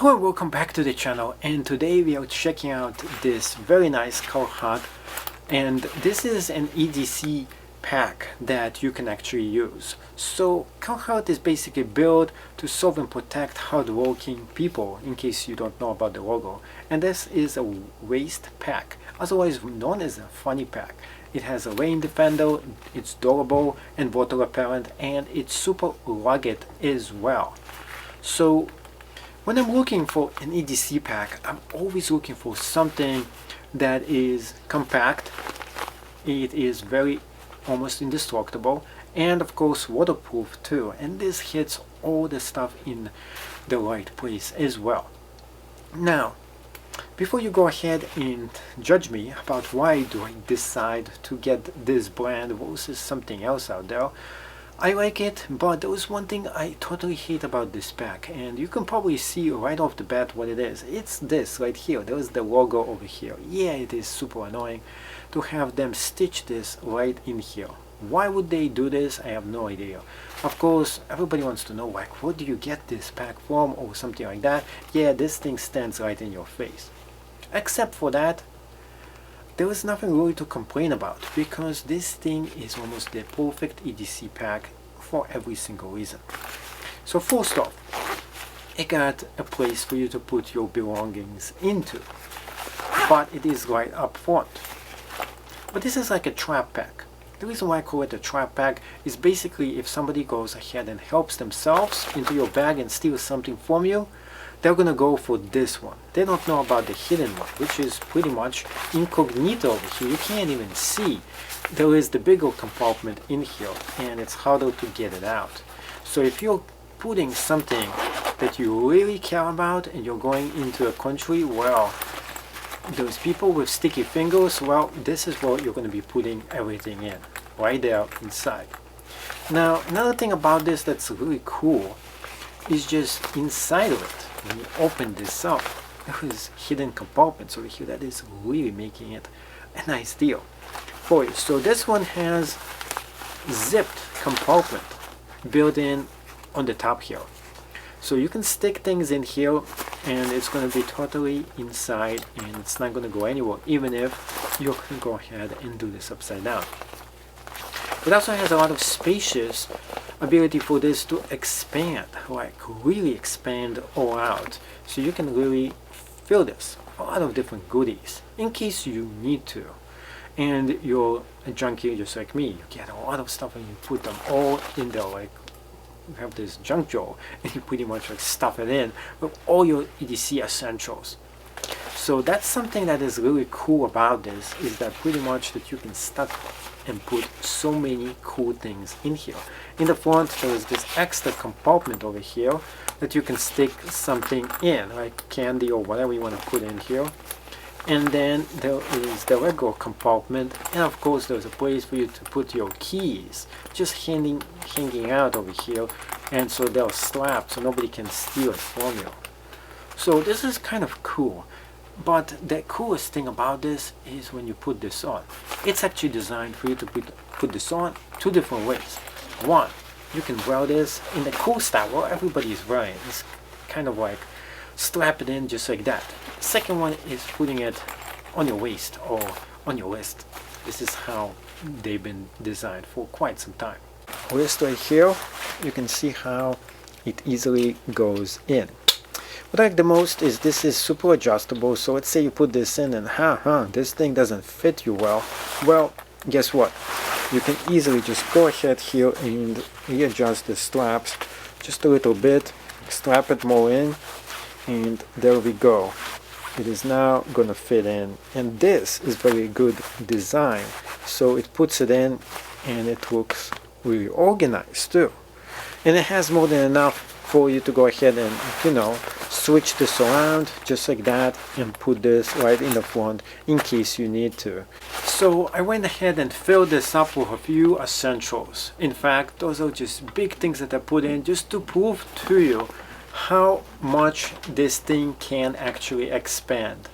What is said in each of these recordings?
Hello, welcome back to the channel, and today we are checking out this very nice Carhartt, and this is an EDC pack that you can actually use. So Carhartt is basically built to serve and protect hardworking people, in case you don't know about the logo. And this is a waist pack, otherwise known as a Fanny Pack. It has a rain defender, it's durable and water repellent, and it's super rugged as well. So when I'm looking for an EDC pack, I'm always looking for something that is compact, it is very almost indestructible, and of course waterproof too. And this hits all the stuff in the right place as well. Now, before you go ahead and judge me about why do I decide to get this brand versus something else out there, I like it, but there was one thing I totally hate about this pack, and you can probably see right off the bat what it is. It's this right here. There's the logo over here. Yeah, it is super annoying to have them stitch this right in here. Why would they do this? I have no idea. Of course, everybody wants to know, like, where do you get this pack from or something like that. Yeah, this thing stands right in your face. Except for that, there is nothing really to complain about, because this thing is almost the perfect EDC pack for every single reason. So first off, it got a place for you to put your belongings into, but it is right up front. But this is like a trap pack. The reason why I call it a trap pack is basically if somebody goes ahead and helps themselves into your bag and steals something from you, they're gonna go for this one. They don't know about the hidden one, which is pretty much incognito over here. You can't even see. There is the bigger compartment in here, and it's harder to get it out. So if you're putting something that you really care about and you're going into a country, well, those people with sticky fingers, well, this is where you're going to be putting everything in, right there inside. Now, another thing about this that's really cool is just inside of it. When you open this up, there is hidden compartments over here that is really making it a nice deal for you. So this one has zipped compartment built in on the top here. So you can stick things in here and it's going to be totally inside and it's not going to go anywhere, even if you can go ahead and do this upside down. It also has a lot of spacious ability for this to expand, like really expand all out. So you can really fill this, a lot of different goodies, in case you need to. And you're a junkie just like me, you get a lot of stuff and you put them all in there, like you have this junk drawer and you pretty much like stuff it in with all your EDC essentials. So that's something that is really cool about this, is that pretty much that you can stack and put so many cool things in here. In the front there is this extra compartment over here that you can stick something in, like candy or whatever you want to put in here. And then there is the regular compartment, and of course there's a place for you to put your keys, just hanging out over here, and so they're strapped so nobody can steal it from you. So this is kind of cool. But the coolest thing about this is when you put this on. It's actually designed for you to put this on two different ways. One, you can wear this in the cool style where everybody is wearing. It's kind of like strap it in just like that. Second one is putting it on your waist or on your wrist. This is how they've been designed for quite some time. Wrist right here, you can see how it easily goes in. What I like the most is this is super adjustable. So let's say you put this in and this thing doesn't fit you well. Well, guess what? You can easily just go ahead here and readjust the straps just a little bit, strap it more in, and there we go. It is now gonna fit in, and this is very good design. So it puts it in and it looks really organized too. And it has more than enough for you to go ahead and, you know, switch this around just like that and put this right in the front in case you need to. So I went ahead and filled this up with a few essentials. In fact, those are just big things that I put in just to prove to you how much this thing can actually expand.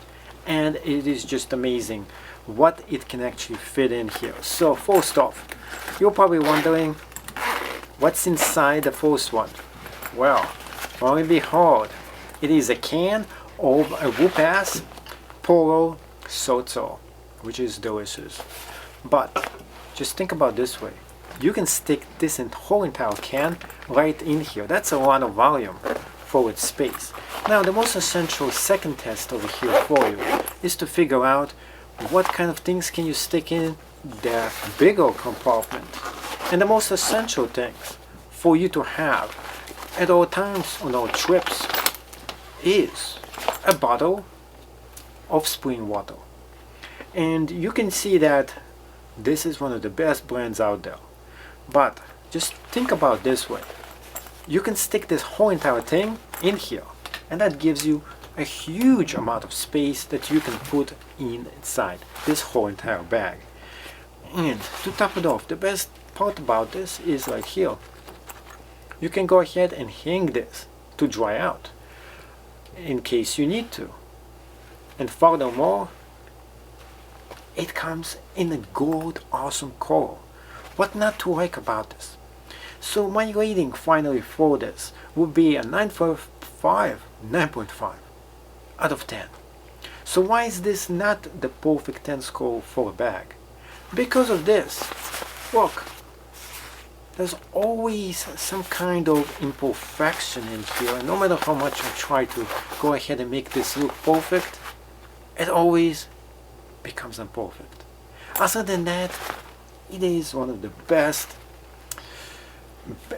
And it is just amazing what it can actually fit in here. So first off, you're probably wondering what's inside the first one. Well, lo and behold, It is a can of a Whoop-Ass Polo Sozo, which is delicious. But just think about this way. You can stick this whole entire can right in here. That's a lot of volume for its space. Now the most essential second test over here for you is to figure out what kind of things can you stick in the bigger compartment. And the most essential things for you to have at all times on our trips is a bottle of spring water. And you can see that this is one of the best brands out there. But just think about this way. You can stick this whole entire thing in here, and that gives you a huge amount of space that you can put inside this whole entire bag. And to top it off, the best part about this is right here. You can go ahead and hang this to dry out in case you need to. And furthermore, it comes in a gold awesome color. What not to like about this? So my rating finally for this would be a 9.5 out of 10. So why is this not the perfect 10 score for a bag? Because of this. Look, there's always some kind of imperfection in here, and no matter how much I try to go ahead and make this look perfect, it always becomes imperfect. Other than that, it is one of the best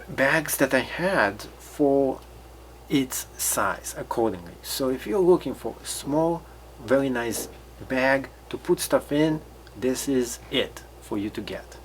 bags that I had for its size accordingly. So if you're looking for a small, very nice bag to put stuff in, this is it for you to get.